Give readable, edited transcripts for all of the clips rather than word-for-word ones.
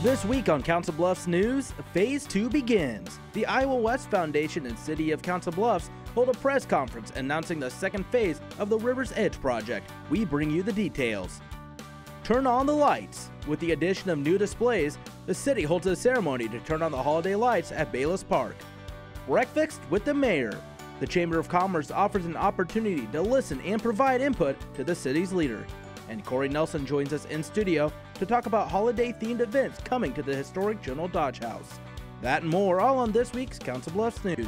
This week on Council Bluffs News, Phase 2 begins. The Iowa West Foundation and City of Council Bluffs hold a press conference announcing the second phase of the River's Edge project. We bring you the details. Turn on the lights. With the addition of new displays, the city holds a ceremony to turn on the holiday lights at Bayless Park. Breakfast with the mayor. The Chamber of Commerce offers an opportunity to listen and provide input to the city's leader. And Corey Nelson joins us in studio to talk about holiday-themed events coming to the historic General Dodge House. That and more all on this week's Council Bluffs News.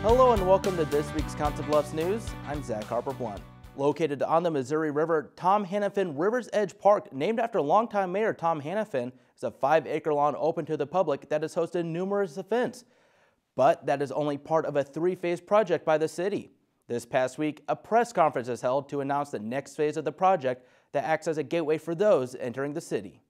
Hello and welcome to this week's Council Bluffs News. I'm Zach Harper-Blunt. Located on the Missouri River, Tom Hannafin River's Edge Park, named after longtime Mayor Tom Hannafin, is a 5-acre lawn open to the public that has hosted numerous events. But that is only part of a 3-phase project by the city. This past week, a press conference is held to announce the next phase of the project that acts as a gateway for those entering the city.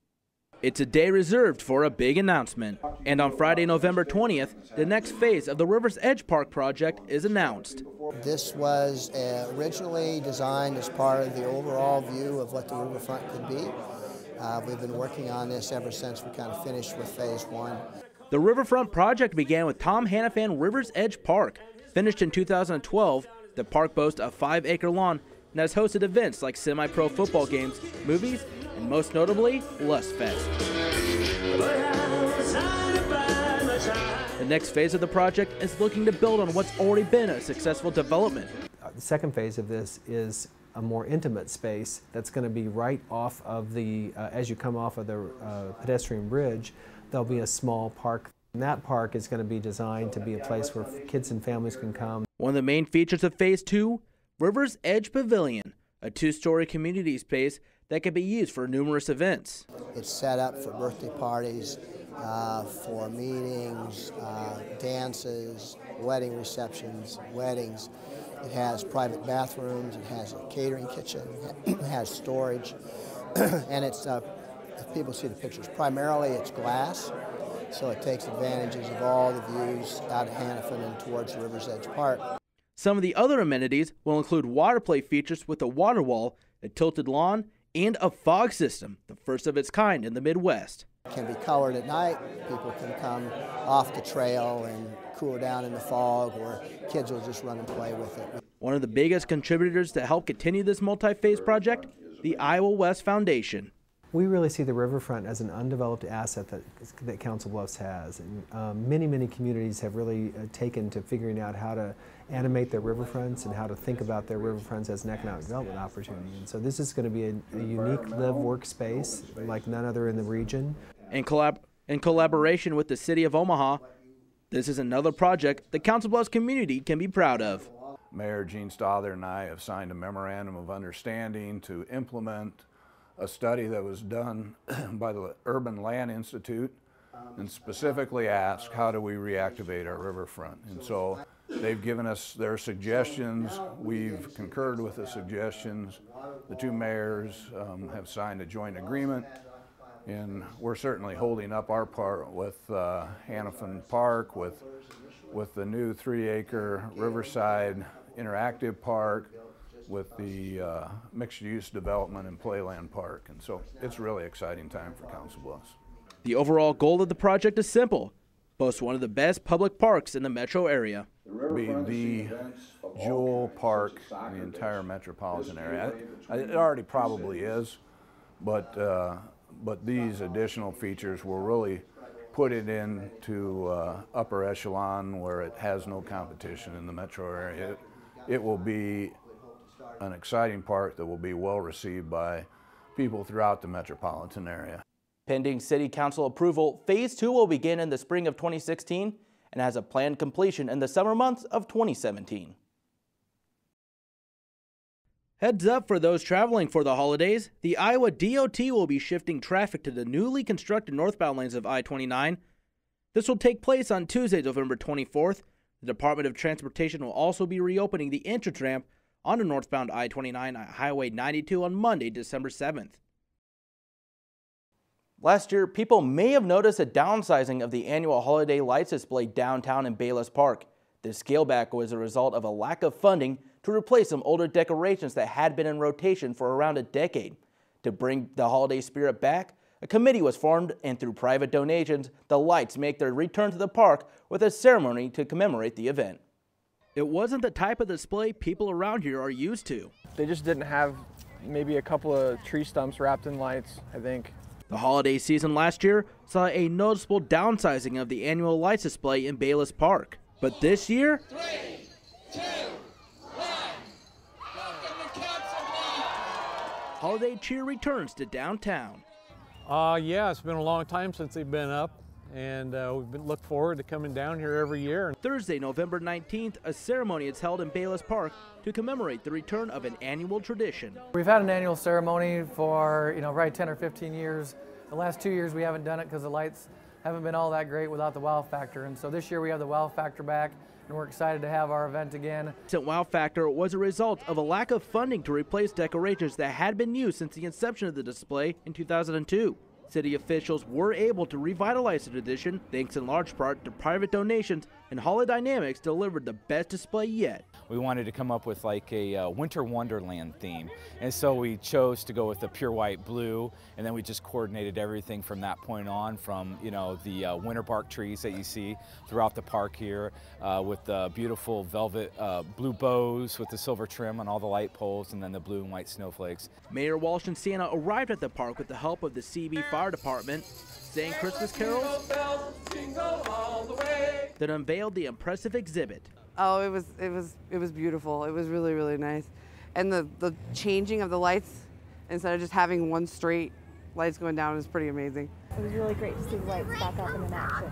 It's a day reserved for a big announcement, and on Friday, November 20th, the next phase of the River's Edge Park project is announced. This was originally designed as part of the overall view of what the riverfront could be. We've been working on this ever since we kind of finished with phase 1. The riverfront project began with Tom Hannafin River's Edge Park. Finished in 2012, the park boasts a 5-acre lawn and has hosted events like semi-pro football games, movies, and most notably, Lust Fest. The next phase of the project is looking to build on what's already been a successful development. The second phase of this is a more intimate space that's going to be right off of the, as you come off of the pedestrian bridge, there'll be a small park. And that park is going to be designed to be a place where kids and families can come. One of the main features of Phase 2, River's Edge Pavilion, a 2-story community space that can be used for numerous events. It's set up for birthday parties, for meetings, dances, wedding receptions, weddings. It has private bathrooms, it has a catering kitchen, it has storage, and it's, if people see the pictures, primarily it's glass, so it takes advantages of all the views out of Hannafin and towards the River's Edge Park. Some of the other amenities will include water play features with a water wall, a tilted lawn, and a fog system, the first of its kind in the Midwest. It can be colored at night. People can come off the trail and cool down in the fog, or kids will just run and play with it. One of the biggest contributors to help continue this multi-phase project, the Iowa West Foundation. We really see the riverfront as an undeveloped asset that Council Bluffs has. And many communities have really taken to figuring out how to animate their riverfronts and how to think about their riverfronts as an economic development opportunity. And so this is going to be a unique live-work space like none other in the region. In collaboration with the City of Omaha, this is another project the Council Bluffs community can be proud of. Mayor Gene Stother and I have signed a memorandum of understanding to implement a study that was done by the Urban Land Institute and specifically asked, how do we reactivate our riverfront? And so they've given us their suggestions. We've concurred with the suggestions. The two mayors have signed a joint agreement, and we're certainly holding up our part with Hannafin Park, with the new 3-acre Riverside Interactive Park, with the mixed-use development in Playland Park. And so it's a really exciting time for Council Bluffs. The overall goal of the project is simple: boast one of the best public parks in the metro area. Be the jewel park in the entire metropolitan area. It already probably is, but these additional features will really put it into upper echelon where it has no competition in the metro area. It will be an exciting park that will be well received by people throughout the metropolitan area. Pending City Council approval, Phase 2 will begin in the spring of 2016 and has a planned completion in the summer months of 2017. Heads up for those traveling for the holidays, the Iowa DOT will be shifting traffic to the newly constructed northbound lanes of I-29. This will take place on Tuesday, November 24th. The Department of Transportation will also be reopening the entrance ramp onto northbound I-29 at Highway 92 on Monday, December 7th. Last year, people may have noticed a downsizing of the annual holiday lights display downtown in Bayless Park. This scale back was a result of a lack of funding to replace some older decorations that had been in rotation for around a decade. To bring the holiday spirit back, a committee was formed, and through private donations, the lights make their return to the park with a ceremony to commemorate the event. It wasn't the type of display people around here are used to. They just didn't have maybe a couple of tree stumps wrapped in lights, I think. The holiday season last year saw a noticeable downsizing of the annual lights display in Bayless Park. But this year, 3, 2, 1, holiday cheer returns to downtown. Yeah, it's been a long time since they've been up, and we've looked forward to coming down here every year. Thursday, November 19th, a ceremony is held in Bayless Park to commemorate the return of an annual tradition. We've had an annual ceremony for, right 10 or 15 years. The last 2 years we haven't done it because the lights haven't been all that great without the wow factor. And so this year we have the wow factor back, and we're excited to have our event again. The wow factor was a result of a lack of funding to replace decorations that had been used since the inception of the display in 2002. City officials were able to revitalize the tradition thanks in large part to private donations, and Holodynamics delivered the best display yet. We wanted to come up with like a winter wonderland theme, and so we chose to go with the pure white blue, and then we just coordinated everything from that point on, from the winter bark trees that you see throughout the park here, with the beautiful velvet blue bows with the silver trim on all the light poles, and then the blue and white snowflakes. Mayor Walsh and Santa arrived at the park with the help of the CB Fire Department, sang Christmas carols, then unveiled the impressive exhibit. Oh, it was beautiful. It was really, really nice. And the changing of the lights, instead of just having one straight lights going down, is pretty amazing. It was really great to see the lights back up and in action.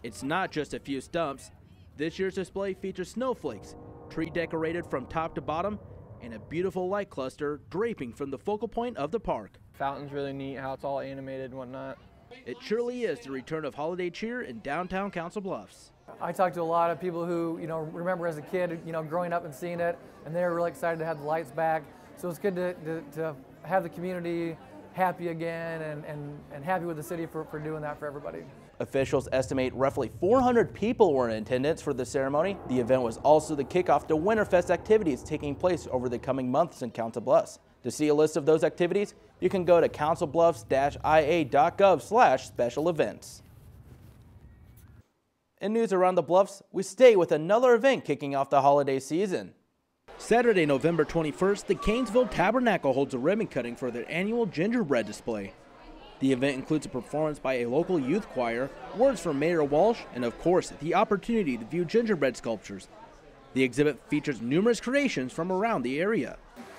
It's not just a few stumps. This year's display features snowflakes, tree decorated from top to bottom, and a beautiful light cluster draping from the focal point of the park. Fountain's really neat, how it's all animated and whatnot. It surely is the return of holiday cheer in downtown Council Bluffs. I talked to a lot of people who, remember as a kid, growing up and seeing it, and they were really excited to have the lights back. So it's good to have the community happy again and happy with the city for doing that for everybody. Officials estimate roughly 400 people were in attendance for the ceremony. The event was also the kickoff to Winterfest activities taking place over the coming months in Council Bluffs. To see a list of those activities, you can go to councilbluffs-ia.gov/special events. In news around the Bluffs, we stay with another event kicking off the holiday season. Saturday, November 21st, the Canesville Tabernacle holds a ribbon cutting for their annual gingerbread display. The event includes a performance by a local youth choir, words from Mayor Walsh, and of course, the opportunity to view gingerbread sculptures. The exhibit features numerous creations from around the area.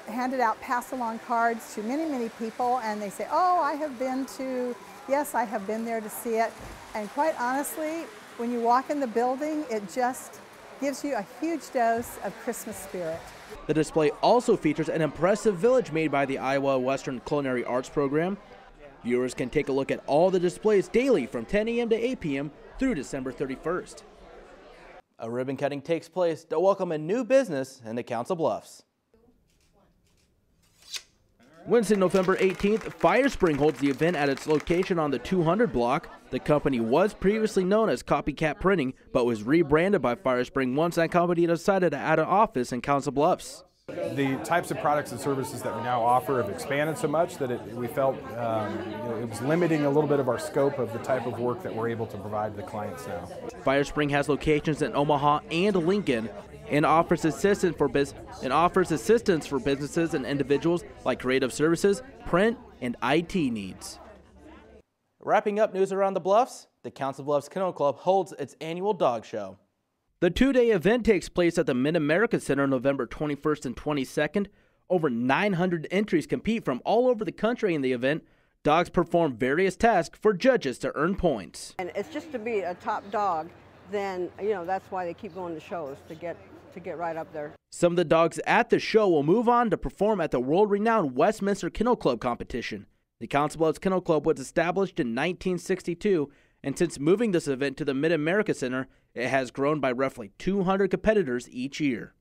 Handed out pass-along cards to many, many people, and they say, oh, I have been there to see it. And quite honestly, when you walk in the building, it just gives you a huge dose of Christmas spirit. The display also features an impressive village made by the Iowa Western Culinary Arts Program. Viewers can take a look at all the displays daily from 10 a.m. to 8 p.m. through December 31st. A ribbon cutting takes place to welcome a new business in the Council Bluffs. Wednesday, November 18th, Firespring holds the event at its location on the 200 block. The company was previously known as Copycat Printing, but was rebranded by Firespring once that company decided to add an office in Council Bluffs. The types of products and services that we now offer have expanded so much that we felt it was limiting a little bit of our scope of the type of work that we're able to provide to the clients now. Firespring has locations in Omaha and Lincoln, and offers assistance for businesses and individuals like creative services, print, and IT needs. Wrapping up news around the Bluffs, the Council Bluffs Kennel Club holds its annual dog show. The two-day event takes place at the Mid-America Center November 21st and 22nd. Over 900 entries compete from all over the country in the event. Dogs perform various tasks for judges to earn points. And it's just to be a top dog then that's why they keep going to shows, to get right up there. Some of the dogs at the show will move on to perform at the world-renowned Westminster Kennel Club competition. The Council Bluffs Kennel Club was established in 1962, and since moving this event to the Mid-America Center, it has grown by roughly 200 competitors each year.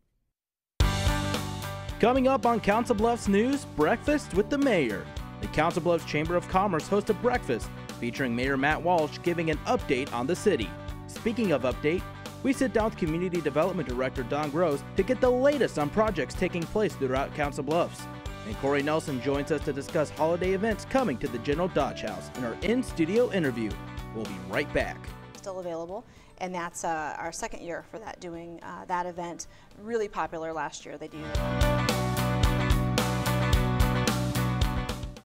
Coming up on Council Bluffs News, Breakfast with the Mayor. The Council Bluffs Chamber of Commerce hosts a breakfast featuring Mayor Matt Walsh giving an update on the city. Speaking of update, we sit down with Community Development Director Don Gross to get the latest on projects taking place throughout Council Bluffs. And Corey Nelson joins us to discuss holiday events coming to the General Dodge House in our in-studio interview. We'll be right back. Still available, and that's our second year for that, doing that event. Really popular last year. They do.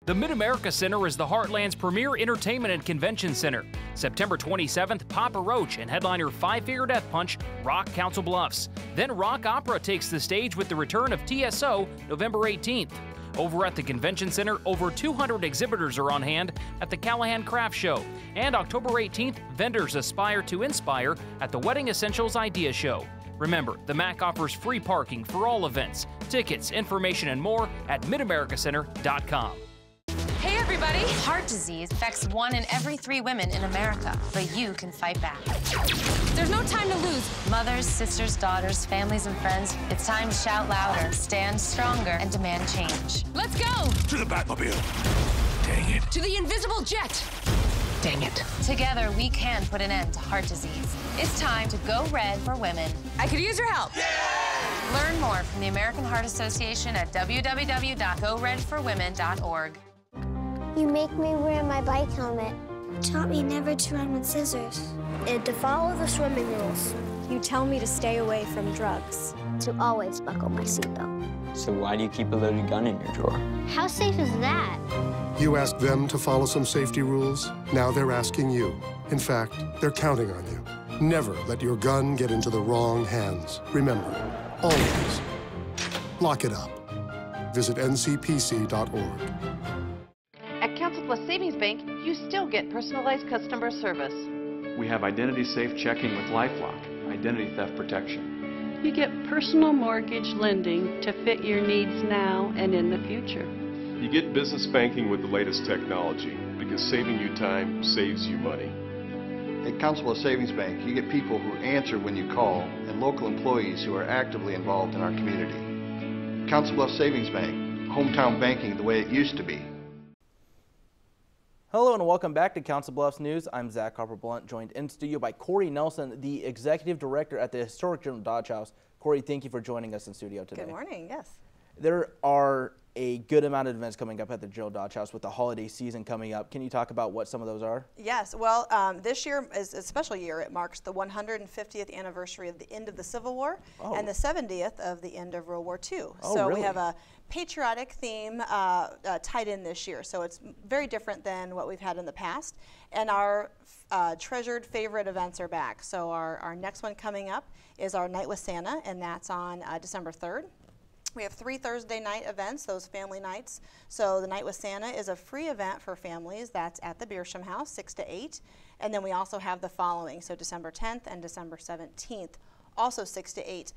The Mid-America Center is the Heartland's premier entertainment and convention center. September 27th, Papa Roach and headliner Five Finger Death Punch rock Council Bluffs. Then rock opera takes the stage with the return of TSO November 18th. Over at the Convention Center, over 200 exhibitors are on hand at the Callahan Craft Show. And October 18th, vendors aspire to inspire at the Wedding Essentials Idea Show. Remember, the MAC offers free parking for all events. Tickets, information, and more at midamericacenter.com. Hey everybody! Heart disease affects 1 in every 3 women in America, but you can fight back. There's no time to lose. Mothers, sisters, daughters, families, and friends, it's time to shout louder, stand stronger, and demand change. Let's go! To the Batmobile! Dang it! To the invisible jet! Dang it! Together, we can put an end to heart disease. It's time to go red for women. I could use your help. Yeah! Learn more from the American Heart Association at www.goredforwomen.org. You make me wear my bike helmet. You taught me never to run with scissors. And to follow the swimming rules. You tell me to stay away from drugs. To always buckle my seatbelt. So why do you keep a loaded gun in your drawer? How safe is that? You asked them to follow some safety rules. Now they're asking you. In fact, they're counting on you. Never let your gun get into the wrong hands. Remember, always lock it up. Visit ncpc.org. At Council Bluffs Savings Bank, you still get personalized customer service. We have identity-safe checking with LifeLock, identity theft protection. You get personal mortgage lending to fit your needs now and in the future. You get business banking with the latest technology because saving you time saves you money. At Council Bluffs Savings Bank, you get people who answer when you call and local employees who are actively involved in our community. Council Bluffs Savings Bank, hometown banking the way it used to be. Hello and welcome back to Council Bluffs News. I'm Zach Harper-Blunt, joined in studio by Corey Nelson, the Executive Director at the Historic General Dodge House. Corey, thank you for joining us in studio today. Good morning, yes. There are a good amount of events coming up at the General Dodge House with the holiday season coming up. Can you talk about what some of those are? Yes, well, this year is a special year. It marks the 150th anniversary of the end of the Civil War and the 70th of the end of World War II. So really? We have a patriotic theme tied in this year. So it's very different than what we've had in the past. And our treasured favorite events are back. So our next one coming up is our Night with Santa, and that's on December 3rd. We have 3 Thursday night events, those family nights. So the Night with Santa is a free event for families. That's at the Beersham House, 6 to 8. And then we also have the following, so December 10th and December 17th, also 6 to 8.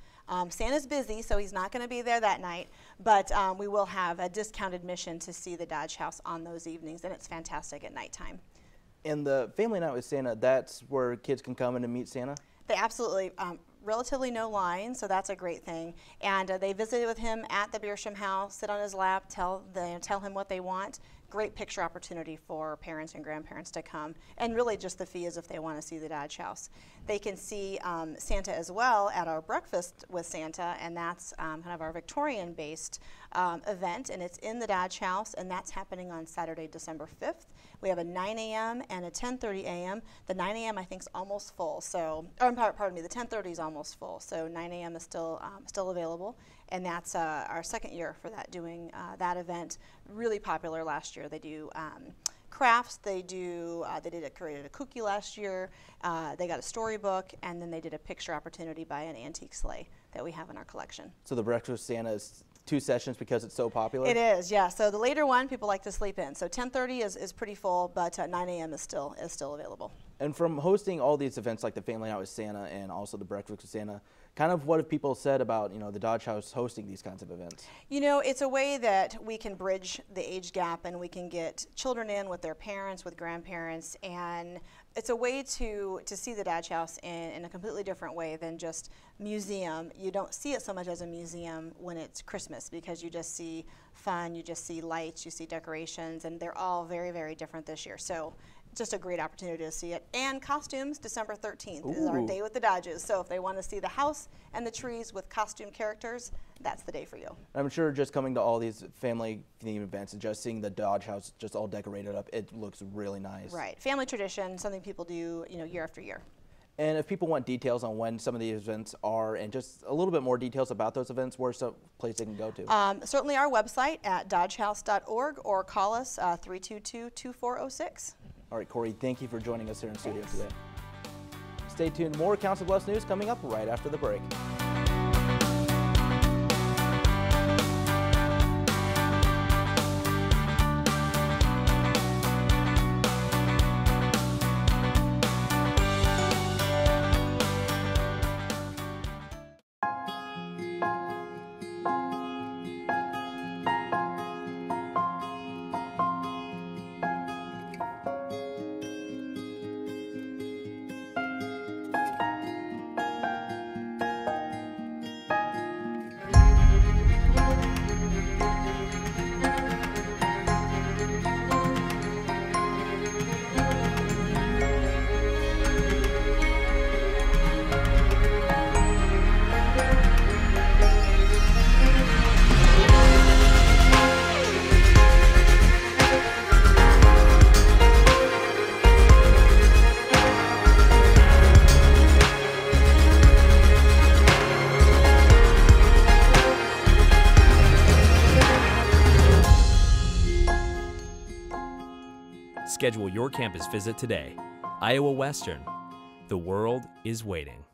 Santa's busy, so he's not going to be there that night, but we will have a discounted admission to see the Dodge House on those evenings, and it's fantastic at nighttime. And the Family Night with Santa, that's where kids can come in and meet Santa? They absolutely, relatively no line, so that's a great thing. And they visited with him at the Beersham House, sit on his lap, tell him what they want. Great picture opportunity for parents and grandparents to come. And really just the fee is if they want to see the Dodge House. They can see Santa as well at our Breakfast with Santa, and that's kind of our Victorian-based event, and it's in the Dodge House, and that's happening on Saturday, December 5th. We have a 9 a.m. and a 10:30 a.m. The 9 a.m. I think is almost full, so, pardon me, the 10:30 is almost full, so 9 a.m. is still available, and that's our second year for that, doing that event. Really popular last year. They do crafts, they created a cookie last year, they got a storybook, and then they did a picture opportunity by an antique sleigh that we have in our collection. So the Breakfast with Santa is 2 sessions because it's so popular? It is, yeah. So the later one, people like to sleep in. So 10:30 is pretty full, but 9 a.m. is still available. And from hosting all these events like the Family Night with Santa and also the Breakfast with Santa, kind of what have people said about, you know, the Dodge House hosting these kinds of events? You know, it's a way that we can bridge the age gap and we can get children in with their parents, with grandparents, and it's a way to see the Dodge House in a completely different way than just museum. You don't see it so much as a museum when it's Christmas because you just see fun, you just see lights, you see decorations, and they're all very, very different this year. So just a great opportunity to see it. And costumes, December 13th is our day with the Dodges. So if they want to see the house and the trees with costume characters, that's the day for you. I'm sure just coming to all these family theme events and just seeing the Dodge House just all decorated up, it looks really nice. Right. Family tradition, something people do, you know, year after year. And if people want details on when some of these events are and just a little bit more details about those events, where's some place they can go to? Certainly our website at dodgehouse.org or call us 322-2406. All right, Corey, thank you for joining us here in studio today. Stay tuned. More Council Bluffs news coming up right after the break. Schedule your campus visit today. Iowa Western. The world is waiting.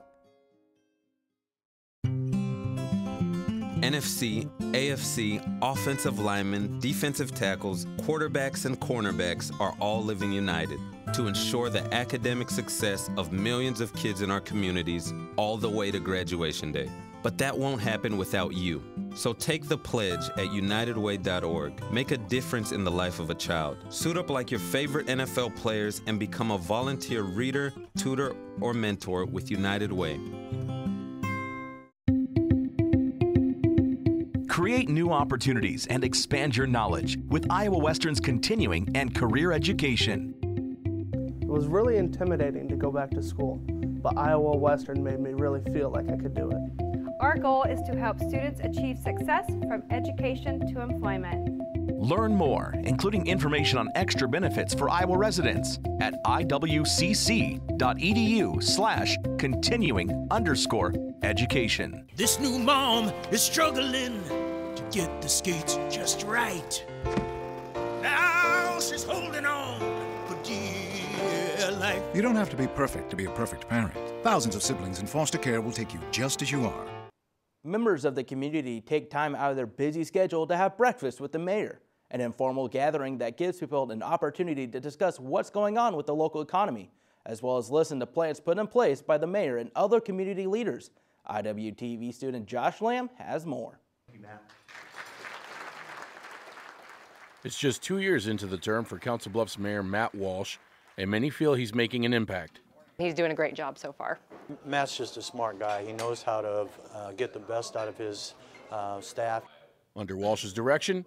NFC, AFC, offensive linemen, defensive tackles, quarterbacks, and cornerbacks are all living united to ensure the academic success of millions of kids in our communities all the way to graduation day. But that won't happen without you. So take the pledge at unitedway.org. Make a difference in the life of a child. Suit up like your favorite NFL players and become a volunteer reader, tutor, or mentor with United Way. Create new opportunities and expand your knowledge with Iowa Western's continuing and career education. It was really intimidating to go back to school, but Iowa Western made me really feel like I could do it. Our goal is to help students achieve success from education to employment. Learn more, including information on extra benefits for Iowa residents at iwcc.edu/continuing_education. This new mom is struggling to get the skates just right. Now she's holding on for dear life. You don't have to be perfect to be a perfect parent. Thousands of siblings in foster care will take you just as you are. Members of the community take time out of their busy schedule to have breakfast with the mayor, an informal gathering that gives people an opportunity to discuss what's going on with the local economy, as well as listen to plans put in place by the mayor and other community leaders. IWTV student Josh Lamb has more. It's just 2 years into the term for Council Bluffs Mayor Matt Walsh, and many feel he's making an impact. He's doing a great job so far. Matt's just a smart guy. He knows how to get the best out of his staff. Under Walsh's direction,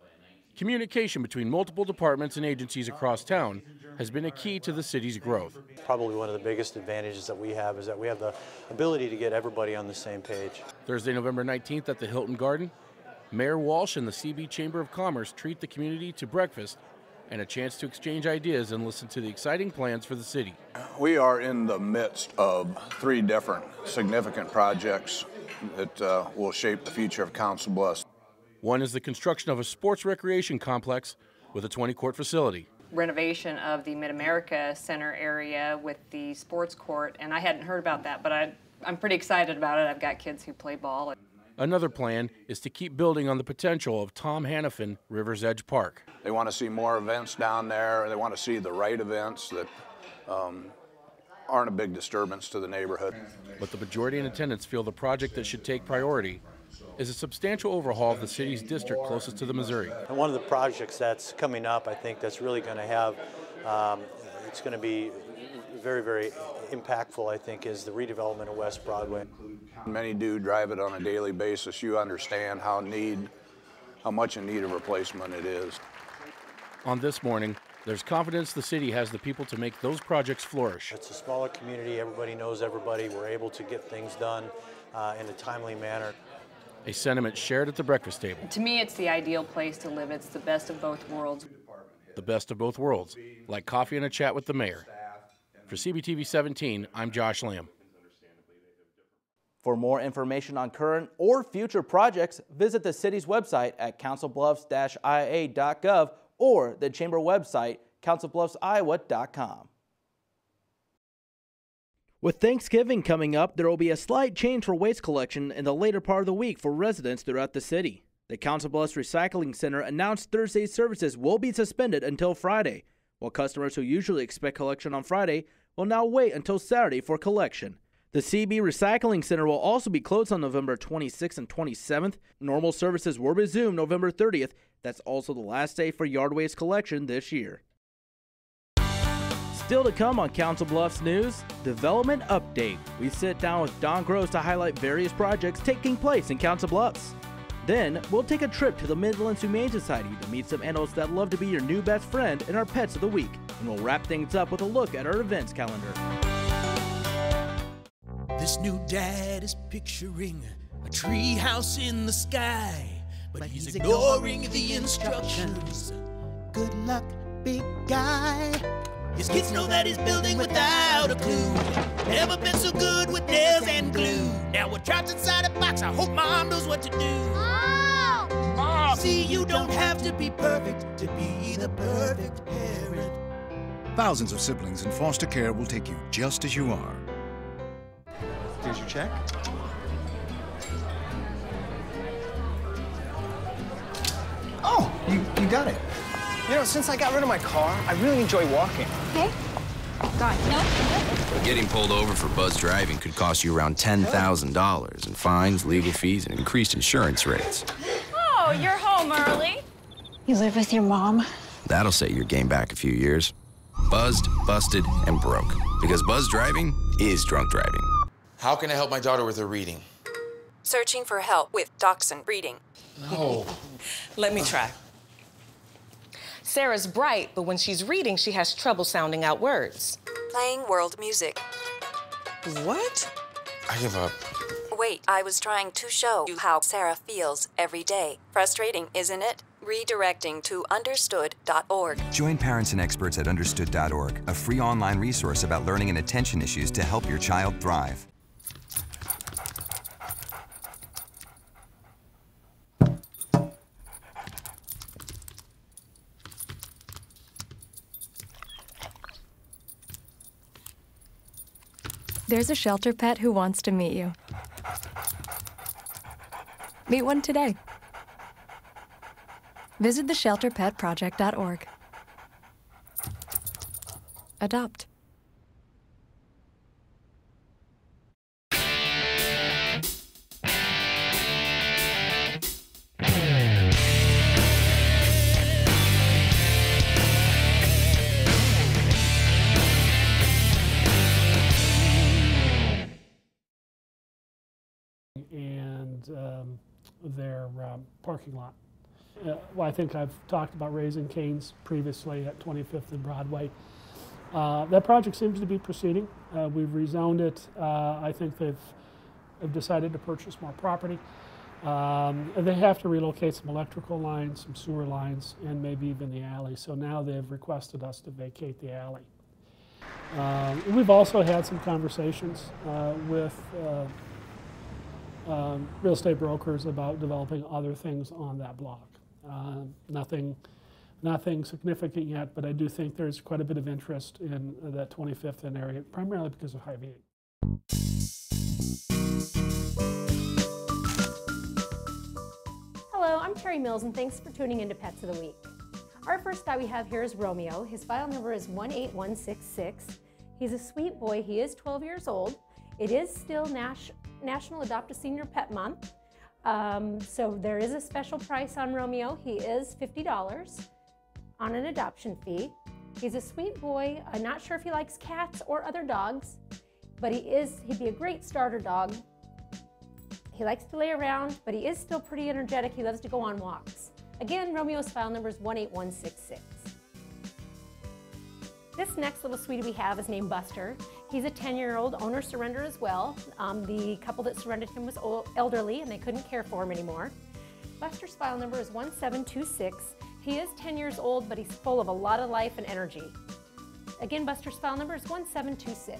communication between multiple departments and agencies across town has been a key to the city's growth. Probably one of the biggest advantages that we have is that we have the ability to get everybody on the same page. Thursday, November 19th at the Hilton Garden, Mayor Walsh and the CB Chamber of Commerce treat the community to breakfast and a chance to exchange ideas and listen to the exciting plans for the city. We are in the midst of 3 different significant projects that will shape the future of Council Bluffs. One is the construction of a sports recreation complex with a 20-court facility. Renovation of the Mid-America Center area with the sports court, and I hadn't heard about that, but I'm pretty excited about it. I've got kids who play ball. Another plan is to keep building on the potential of Tom Hannafin River's Edge Park. They want to see more events down there. They want to see the right events that aren't a big disturbance to the neighborhood. But the majority in attendance feel the project that should take priority is a substantial overhaul of the city's district closest to the Missouri. And one of the projects that's coming up, I think that's really going to have, it's going to be very, very impactful, I think, is the redevelopment of West Broadway. Many do drive it on a daily basis. You understand how much in need of replacement it is. On this morning, there's confidence the city has the people to make those projects flourish. It's a smaller community, everybody knows everybody, we're able to get things done in a timely manner. A sentiment shared at the breakfast table. To me, it's the ideal place to live. It's the best of both worlds. The best of both worlds, like coffee and a chat with the mayor. For CBTV 17, I'm Josh Lamb. For more information on current or future projects, visit the city's website at councilbluffs-ia.gov or the chamber website, councilbluffsiowa.com. With Thanksgiving coming up, there will be a slight change for waste collection in the later part of the week for residents throughout the city. The Council Bluffs Recycling Center announced Thursday's services will be suspended until Friday, while customers who usually expect collection on Friday will now wait until Saturday for collection. The CB Recycling Center will also be closed on November 26th and 27th. Normal services will resume November 30th. That's also the last day for yard waste collection this year. Still to come on Council Bluffs News, Development Update. We sit down with Don Gross to highlight various projects taking place in Council Bluffs. Then, we'll take a trip to the Midlands Humane Society to meet some animals that love to be your new best friend and our pets of the week. And we'll wrap things up with a look at our events calendar. This new dad is picturing a tree house in the sky, but he's ignoring the instructions. Good luck, big guy. His kids know that he's building without a clue. Never been so good with nails and glue. Now we're trapped inside a box. I hope mom knows what to do. Mom! See, you don't have to be perfect to be the perfect parent. Thousands of siblings in foster care will take you just as you are. Here's your check. Oh, you got it. You know, since I got rid of my car, I really enjoy walking. Okay. God, no. Getting pulled over for buzz driving could cost you around $10,000 in fines, legal fees, and increased insurance rates. Oh, you're home early. You live with your mom? That'll set your game back a few years. Buzzed, busted, and broke. Because buzz driving is drunk driving. How can I help my daughter with her reading? Searching for help with Dachshund Reading. No. Let me try. Sarah's bright, but when she's reading, she has trouble sounding out words. Playing world music. What? I give up. Wait, I was trying to show you how Sarah feels every day. Frustrating, isn't it? Redirecting to understood.org. Join parents and experts at understood.org, a free online resource about learning and attention issues to help your child thrive. There's a shelter pet who wants to meet you. Meet one today. Visit theshelterpetproject.org. Adopt. And their parking lot. Well, I think I've talked about Raising Cane's previously at 25th and Broadway. That project seems to be proceeding. We've rezoned it. I think they've decided to purchase more property. They have to relocate some electrical lines, some sewer lines, and maybe even the alley. So now they've requested us to vacate the alley. We've also had some conversations with real estate brokers about developing other things on that block. Nothing significant yet, but I do think there's quite a bit of interest in that 25th and area, primarily because of Hy-Vee. Hello, I'm Terry Mills, and thanks for tuning into Pets of the Week. Our first guy we have here is Romeo. His file number is 18166. He's a sweet boy. He is 12 years old. It is still National Adopt a Senior Pet Month. So there is a special price on Romeo. He is $50 on an adoption fee. He's a sweet boy. I'm not sure if he likes cats or other dogs, but he'd be a great starter dog. He likes to lay around, but he is still pretty energetic. He loves to go on walks. Again, Romeo's file number is 18166. This next little sweetie we have is named Buster. He's a 10-year-old owner surrender as well. The couple that surrendered him was elderly and they couldn't care for him anymore. Buster's file number is 1726. He is 10 years old, but he's full of a lot of life and energy. Again, Buster's file number is 1726.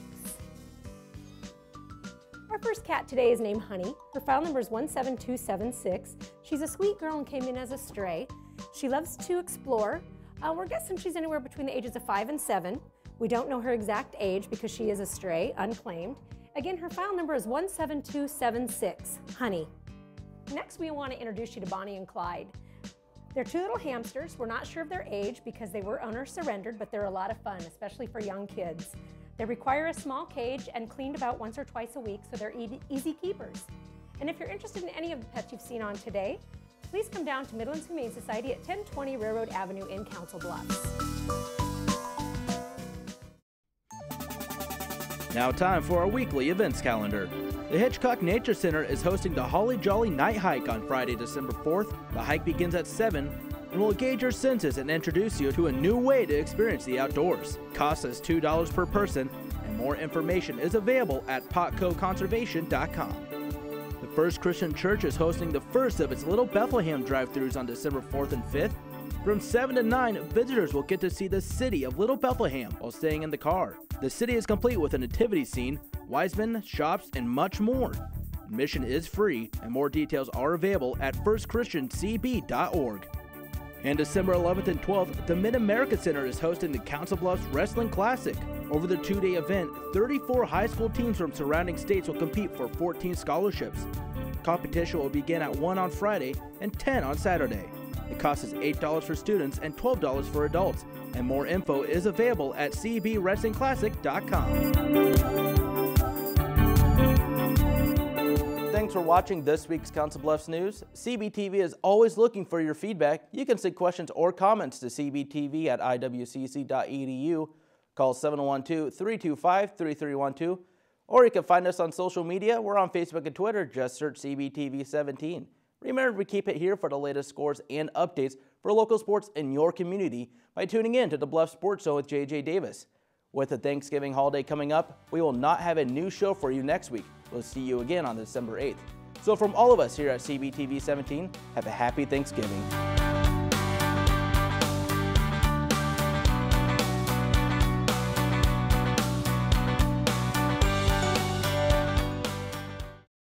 Our first cat today is named Honey. Her file number is 17276. She's a sweet girl and came in as a stray. She loves to explore. We're guessing she's anywhere between the ages of 5 and 7. We don't know her exact age because she is a stray, unclaimed. Again, her file number is 17276, Honey. Next, we want to introduce you to Bonnie and Clyde. They're two little hamsters. We're not sure of their age because they were owner surrendered, but they're a lot of fun, especially for young kids. They require a small cage and cleaned about once or twice a week, so they're easy keepers. And if you're interested in any of the pets you've seen on today, please come down to Midlands Humane Society at 1020 Railroad Avenue in Council Bluffs. Now time for our weekly events calendar. The Hitchcock Nature Center is hosting the Holly Jolly Night Hike on Friday, December 4th. The hike begins at 7 and will engage your senses and introduce you to a new way to experience the outdoors. Cost is $2 per person, and more information is available at potcoconservation.com. The First Christian Church is hosting the first of its Little Bethlehem drive-thrus on December 4th and 5th. From 7 to 9, visitors will get to see the city of Little Bethlehem while staying in the car. The city is complete with a nativity scene, Wiseman, shops, and much more. Admission is free, and more details are available at firstchristiancb.org. And December 11th and 12th, the Mid-America Center is hosting the Council Bluffs Wrestling Classic. Over the two-day event, 34 high school teams from surrounding states will compete for 14 scholarships. Competition will begin at 1 on Friday and 10 on Saturday. The cost is $8 for students and $12 for adults, and more info is available at cbwrestlingclassic.com. Thanks for watching this week's Council Bluffs News. CBTV is always looking for your feedback. You can send questions or comments to cbtv@iwcc.edu. Call 712-325-3312. Or you can find us on social media. We're on Facebook and Twitter. Just search CBTV17. Remember, we keep it here for the latest scores and updates for local sports in your community by tuning in to the Bluff Sports Show with JJ Davis. With the Thanksgiving holiday coming up, we will not have a new show for you next week. We'll see you again on December 8th. So from all of us here at CBTV 17, have a happy Thanksgiving.